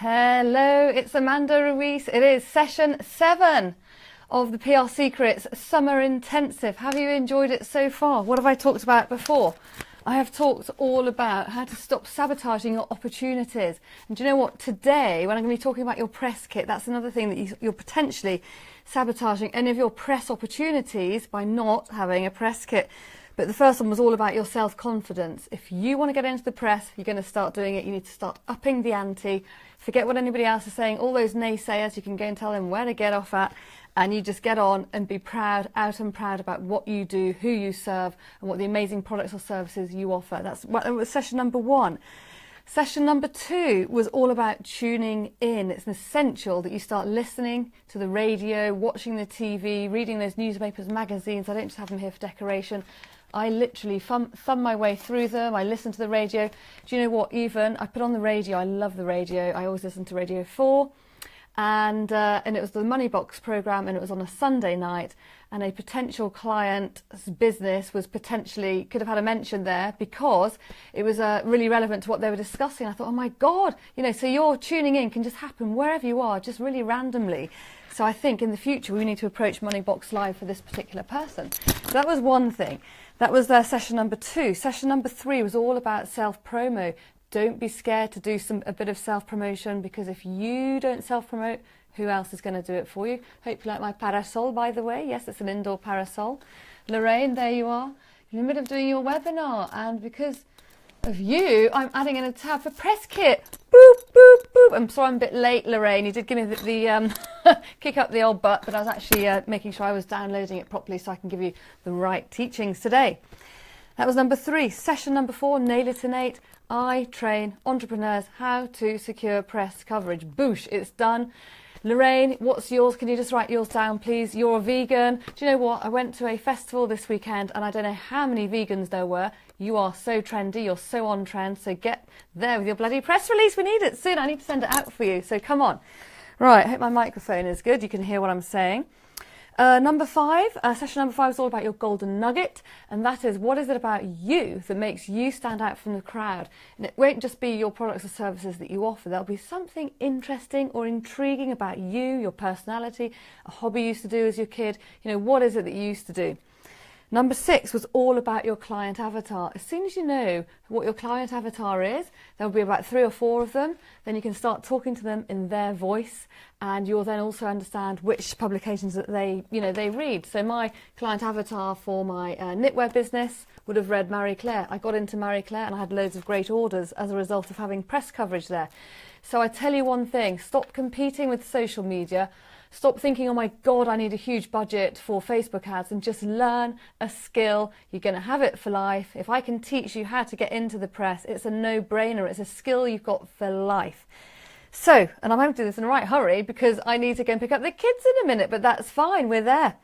Hello, it's Amanda Ruiz. It is session 7 of the PR Secrets Summer Intensive. Have you enjoyed it so far? What have I talked about before? I have talked all about how to stop sabotaging your opportunities. And do you know what? Today, when I'm going to be talking about your press kit, that's another thing that you're potentially sabotaging any of your press opportunities by not having a press kit. But the first one was all about your self-confidence. If you want to get into the press, you're going to start doing it. You need to start upping the ante. Forget what anybody else is saying. All those naysayers, you can go and tell them where to get off at. And you just get on and be proud, out and proud about what you do, who you serve, and what the amazing products or services you offer. That was session number 1. Session number 2 was all about tuning in. It's essential that you start listening to the radio, watching the TV, reading those newspapers, magazines. I don't just have them here for decoration. I literally thumb my way through them. I listen to the radio. Do you know what? Even I put on the radio. I love the radio. I always listen to Radio 4. And it was the Money Box programme, and it was on a Sunday night, and a potential client's business was could have had a mention there because it was really relevant to what they were discussing. I thought, oh my God, so your tuning in can just happen wherever you are, just really randomly. So I think in the future we need to approach Money Box Live for this particular person. So that was one thing. That was session number 2. Session number 3 was all about self-promo. Don't be scared to do a bit of self-promotion, because if you don't self-promote, who else is going to do it for you? Hope you like my parasol, by the way. Yes, it's an indoor parasol. Lorraine, there you are. In the middle of doing your webinar, and because of you, I'm adding in a tab for press kit. Boop, boop, boop. I'm sorry I'm a bit late, Lorraine. You did give me the kick up the old butt, but I was actually making sure I was downloading it properly so I can give you the right teachings today. That was number 3. Session number 4, Nail It in 8. I train entrepreneurs how to secure press coverage. Boosh, it's done. Lorraine, what's yours? Can you just write yours down, please? You're a vegan. Do you know what? I went to a festival this weekend, and I don't know how many vegans there were. You are so trendy. You're so on trend. So get there with your bloody press release. We need it soon. I need to send it out for you. So come on. Right, I hope my microphone is good. You can hear what I'm saying. Number 5, session number 5 is all about your golden nugget, and that is, what is it about you that makes you stand out from the crowd? And it won't just be your products or services that you offer. There'll be something interesting or intriguing about you, your personality, a hobby you used to do as your kid. What is it that you used to do? Number 6 was all about your client avatar. As soon as you know what your client avatar is, there'll be about 3 or 4 of them, then you can start talking to them in their voice, and you'll then also understand which publications that they read. So my client avatar for my knitwear business would have read Marie Claire. I got into Marie Claire and I had loads of great orders as a result of having press coverage there. So I tell you one thing, stop competing with social media. Stop thinking, oh my God, I need a huge budget for Facebook ads, and just learn a skill. You're going to have it for life. If I can teach you how to get into the press, it's a no-brainer. It's a skill you've got for life. So, and I'm hoping to do this in the right hurry because I need to go and pick up the kids in a minute, but that's fine. We're there.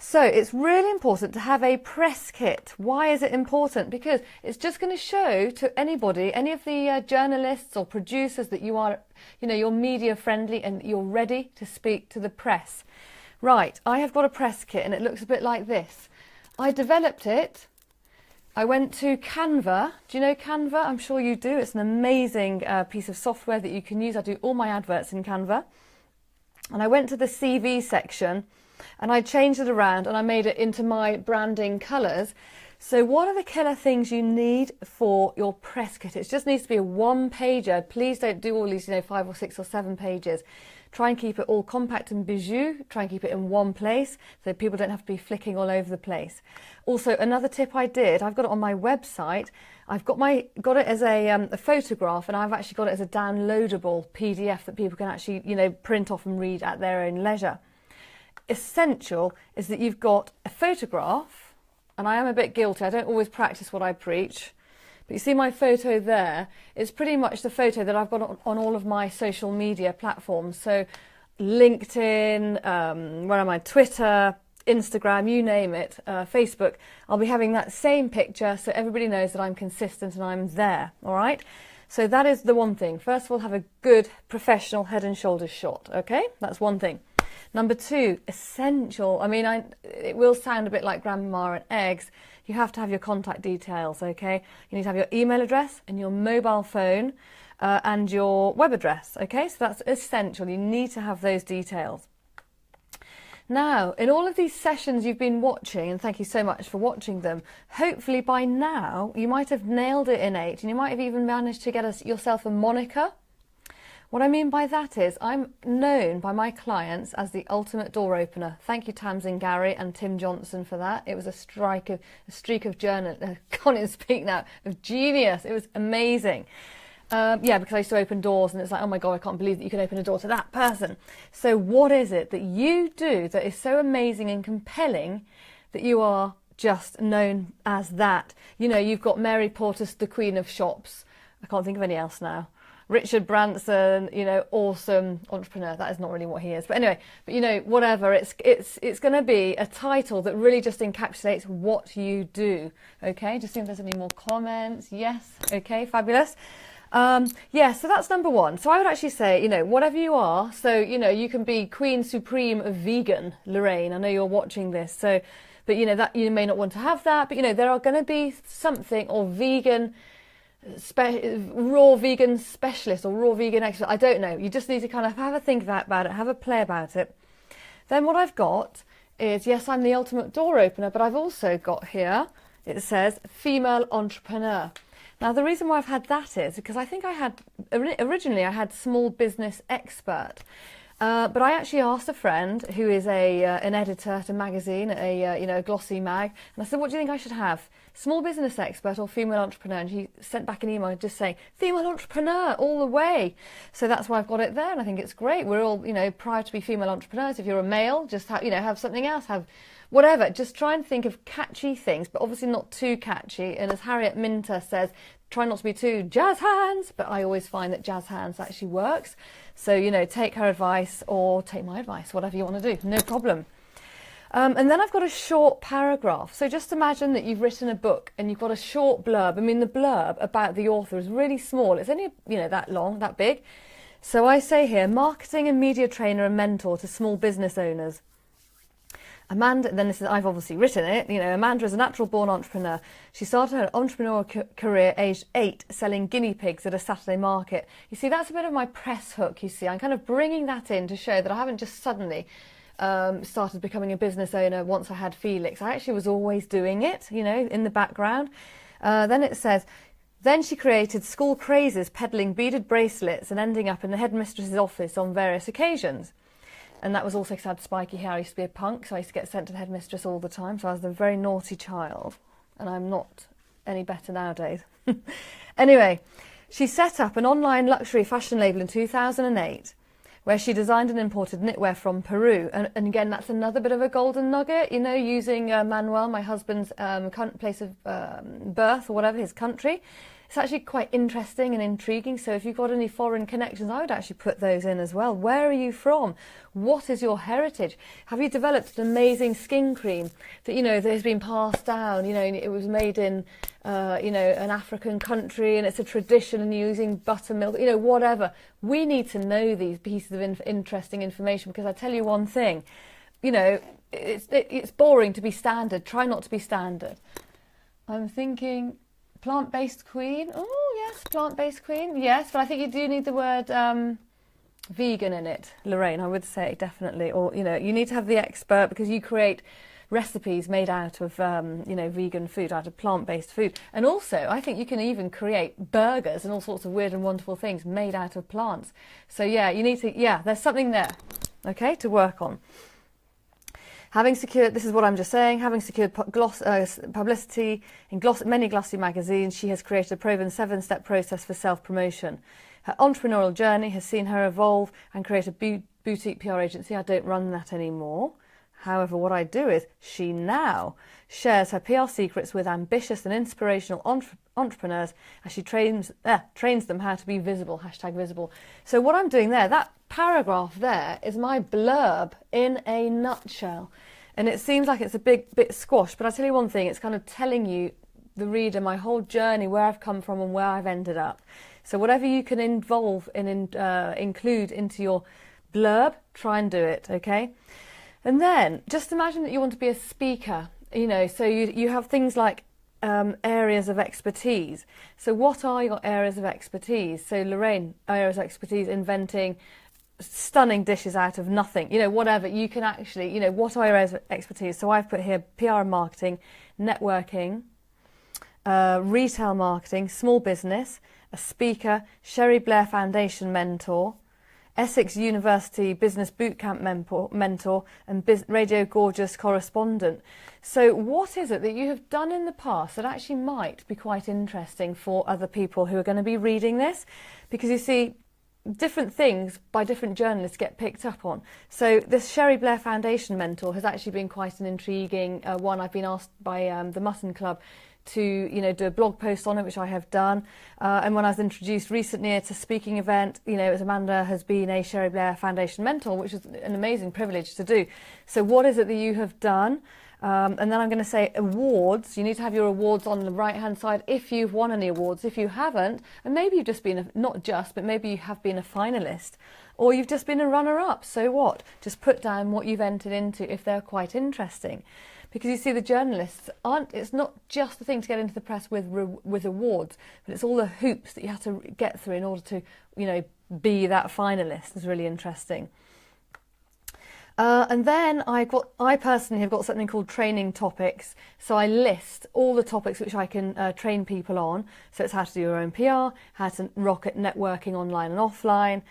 So it's really important to have a press kit. Why is it important? Because it's just going to show to anybody, any of the journalists or producers, that you are, you're media friendly and you're ready to speak to the press. Right, I have got a press kit and it looks a bit like this. I developed it. I went to Canva. Do you know Canva? I'm sure you do. It's an amazing piece of software that you can use. I do all my adverts in Canva. And I went to the CV section, and I changed it around and I made it into my branding colours. So what are the killer things you need for your press kit? It just needs to be a 1-pager. Please don't do all these, 5 or 6 or 7 pages. Try and keep it all compact and bijou. Try and keep it in one place so people don't have to be flicking all over the place. Also, another tip I did, I've got it on my website. I've got it as a photograph, and I've actually got it as a downloadable PDF that people can actually, print off and read at their own leisure. Essential is that you've got a photograph, and I am a bit guilty, I don't always practice what I preach, but you see my photo there is pretty much the photo that I've got on all of my social media platforms. So LinkedIn, where am I, Twitter, Instagram, you name it, Facebook. I'll be having that same picture so everybody knows that I'm consistent and I'm there, all right? So that is the one thing. First of all, have a good professional head and shoulders shot, okay? That's one thing. Number 2, essential. I mean, it will sound a bit like grandma and eggs. You have to have your contact details, okay? You need to have your email address and your mobile phone. and your web address. Okay, so that's essential. You need to have those details. Now, in all of these sessions you've been watching, and thank you so much for watching them, hopefully by now you might have nailed it in 8, and you might have even managed to get yourself a moniker. What I mean by that is I'm known by my clients as the ultimate door opener. Thank you, Tamsin Gary and Tim Johnson, for that. It was a streak of can't even speak now, of genius. It was amazing. Yeah, because I used to open doors and it's like, oh my God, I can't believe that you can open a door to that person. So what is it that you do that is so amazing and compelling that you are just known as that? You know, you've got Mary Portas, the Queen of Shops. I can't think of any else now. Richard Branson, you know, awesome entrepreneur. That is not really what he is. But anyway, but you know, whatever, it's going to be a title that really just encapsulates what you do. Okay, just see if there's any more comments. Yes. Okay, fabulous. Yeah, so that's number one. So I would actually say, you know, whatever you are, so, you know, you can be Queen Supreme of Vegan, Lorraine. I know you're watching this, so, but, you know, that you may not want to have that, but, you know, there are going to be something, or vegan, raw vegan specialist, or raw vegan expert. I don't know. You just need to kind of have a think about it, have a play about it. Then what I've got is, yes, I'm the ultimate door opener, but I've also got here, it says female entrepreneur. Now, the reason why I've had that is because I think originally I had small business expert, but I actually asked a friend who is an editor at a magazine, a glossy mag, and I said, what do you think I should have? Small business expert or female entrepreneur? And she sent back an email just saying, female entrepreneur all the way. So that's why I've got it there, and I think it's great. We're all, you know, proud to be female entrepreneurs. If you're a male, just have something else, have whatever. Just try and think of catchy things, but obviously not too catchy. And as Harriet Minter says, try not to be too jazz hands, but I always find that jazz hands actually works. So, you know, take her advice or take my advice, whatever you want to do, no problem. And then I've got a short paragraph. So just imagine that you've written a book and you've got a short blurb. I mean, the blurb about the author is really small. It's only, you know, that long, that big. So I say here, marketing and media trainer and mentor to small business owners. Amanda, then this is, I've obviously written it, you know, Amanda is a natural born entrepreneur. She started her entrepreneurial career aged 8 selling guinea pigs at a Saturday market. You see, that's a bit of my press hook, you see. I'm kind of bringing that in to show that I haven't just suddenly started becoming a business owner once I had Felix. I actually was always doing it, you know, in the background. Then it says, then she created school crazes peddling beaded bracelets and ending up in the headmistress's office on various occasions. And that was also because I had spiky hair. I used to be a punk, so I used to get sent to the headmistress all the time. So I was a very naughty child, and I'm not any better nowadays. Anyway, she set up an online luxury fashion label in 2008, where she designed and imported knitwear from Peru. And again, that's another bit of a golden nugget, you know, using Manuel, my husband's place of birth or whatever, his country. It's actually quite interesting and intriguing. So if you've got any foreign connections, I would actually put those in as well. Where are you from? What is your heritage? Have you developed an amazing skin cream that, you know, that has been passed down? You know, it was made in, you know, an African country, and it's a tradition, and you're using buttermilk, you know, whatever. We need to know these pieces of interesting information, because I tell you one thing, you know, it's boring to be standard. Try not to be standard. I'm thinking... plant-based queen. Oh, yes, plant-based queen. Yes, but I think you do need the word vegan in it, Lorraine, I would say, definitely. Or, you know, you need to have the expert, because you create recipes made out of, you know, vegan food, out of plant-based food. And also, I think you can even create burgers and all sorts of weird and wonderful things made out of plants. So, yeah, you need to, yeah, there's something there, okay, to work on. Having secured, this is what I'm just saying, having secured publicity in many glossy magazines, she has created a proven 7-step process for self-promotion. Her entrepreneurial journey has seen her evolve and create a boutique PR agency. I don't run that anymore. However, what I do is she now shares her PR secrets with ambitious and inspirational entrepreneurs as she trains them how to be visible, #visible. So what I'm doing there, that paragraph there is my blurb in a nutshell. And it seems like it's a bit squashed, but I'll tell you one thing, it's kind of telling you, the reader, my whole journey, where I've come from and where I've ended up. So whatever you can involve and include into your blurb, try and do it, okay? And then just imagine that you want to be a speaker, you know, so you have things like areas of expertise. So what are your areas of expertise? So Lorraine, areas of expertise, inventing stunning dishes out of nothing, whatever. You can actually, what are your areas of expertise? So I've put here PR and marketing, networking, retail marketing, small business, a speaker, Sherry Blair Foundation mentor, Essex University Business Bootcamp mentor, and Radio Gorgeous correspondent. So what is it that you have done in the past that actually might be quite interesting for other people who are going to be reading this? Because you see, different things by different journalists get picked up on. So this Sherry Blair Foundation mentor has actually been quite an intriguing one. I've been asked by the Mutton Club to do a blog post on it, which I have done. And when I was introduced recently at a speaking event, as Amanda has been a Sherry Blair Foundation mentor, which is an amazing privilege to do. So what is it that you have done? And then I'm going to say awards. You need to have your awards on the right hand side if you've won any awards. If you haven't, and maybe you've just been but maybe you have been a finalist, or you've just been a runner-up. So what? Just put down what you've entered into if they're quite interesting. Because you see, the journalists it's not just the thing to get into the press with awards, but it's all the hoops that you have to get through in order to, be that finalist. Is really interesting. And then I personally have got something called training topics. So I list all the topics which I can train people on. So it's how to do your own PR, how to rock at networking online and offline,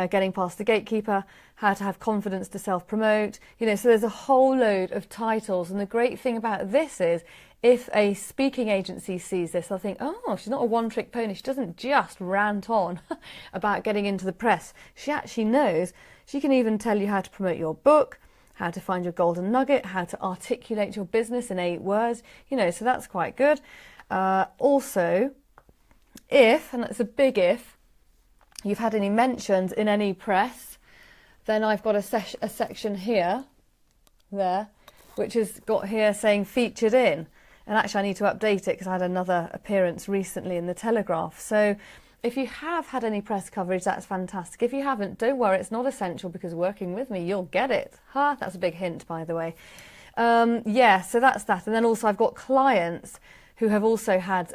getting past the gatekeeper, how to have confidence to self-promote. So there's a whole load of titles. And the great thing about this is, if a speaking agency sees this, they'll think, oh, she's not a one-trick pony. She doesn't just rant on about getting into the press. She actually knows. She can even tell you how to promote your book, how to find your golden nugget, how to articulate your business in 8 words, so that's quite good. Also, if, and that's a big if, you've had any mentions in any press, then I've got a section here, which has got here saying featured in. And actually I need to update it because I had another appearance recently in the Telegraph. So if you have had any press coverage, that's fantastic. If you haven't, don't worry, it's not essential, because working with me, you'll get it. That's a big hint, by the way. So that's that. And then also I've got clients who have also had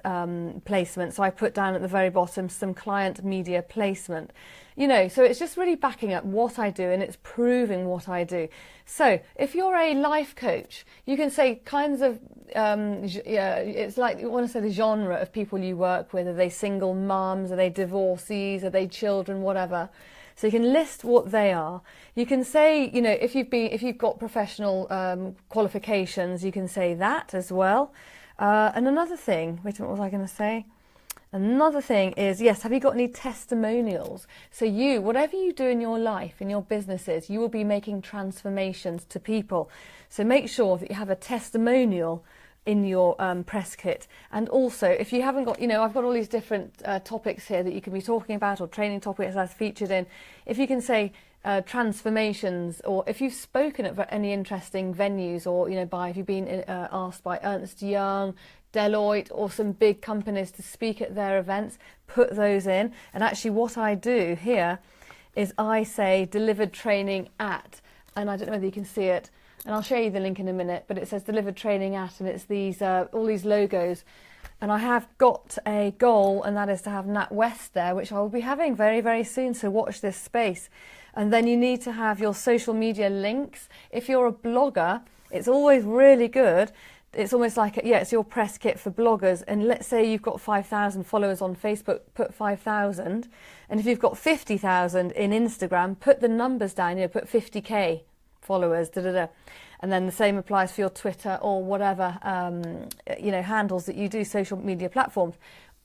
placement. So I put down at the very bottom some client media placement. So it's just really backing up what I do, and it's proving what I do. So if you're a life coach, you can say kinds of, it's like you want to say the genre of people you work with. Are they single mums? Are they divorcees? Are they children? Whatever. So you can list what they are. You can say, if you've got professional qualifications, you can say that as well. And another thing, wait a minute, what was I going to say? Another thing is, yes, have you got any testimonials? So whatever you do in your life, in your businesses, you will be making transformations to people. So make sure that you have a testimonial in your press kit. And also, if you haven't got, I've got all these different topics here that you can be talking about, or training topics as featured in. If you can say transformations, or if you've spoken at any interesting venues, or, if you've been asked by Ernst Young, Deloitte, or some big companies to speak at their events, put those in. And actually what I do here is I say delivered training at, and I don't know whether you can see it, and I'll show you the link in a minute, but it says delivered training at, and it's these all these logos. And I have got a goal, and that is to have NatWest there, which I will be having very, very soon, so watch this space. And then you need to have your social media links. If you're a blogger, it's always really good. It's almost like, it's your press kit for bloggers. And let's say you've got 5,000 followers on Facebook, put 5,000. And if you've got 50,000 in Instagram, put the numbers down, put 50K followers, And then the same applies for your Twitter or whatever, handles that you do, social media platforms.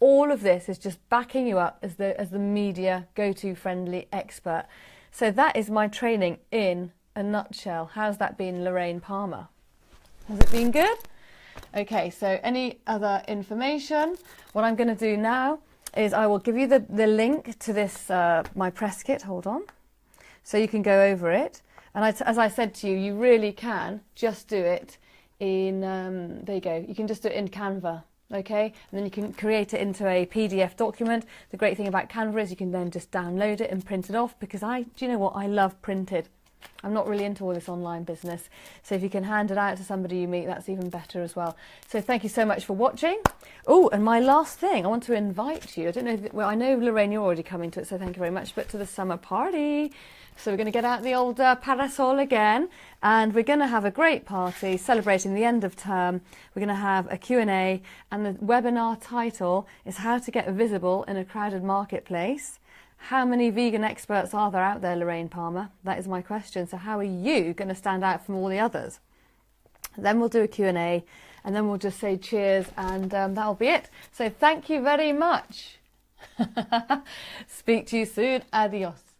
All of this is just backing you up as the media go-to friendly expert. So that is my training in a nutshell. How's that been, Lorraine Palmer? Has it been good? Okay, so any other information? What I'm going to do now is I will give you the link to this, my press kit. Hold on. So you can go over it. And as I said to you, you really can just do it in, there you go. You can just do it in Canva. Okay, and then you can create it into a PDF document. The great thing about Canva is you can then just download it and print it off, because do you know what? I love printed. I'm not really into all this online business. So if you can hand it out to somebody you meet, that's even better as well. So thank you so much for watching. Oh, and my last thing, I want to invite you. I don't know, well, I know, Lorraine, you're already coming to it, so thank you very much, but to the summer party. So we're going to get out the old parasol again, and we're going to have a great party celebrating the end of term. We're going to have a Q&A, and the webinar title is How to Get Visible in a Crowded Marketplace. How many vegan experts are there out there, Lorraine Palmer? That is my question. So how are you going to stand out from all the others? Then we'll do a Q&A, and then we'll just say cheers, and that'll be it. So thank you very much. Speak to you soon. Adios.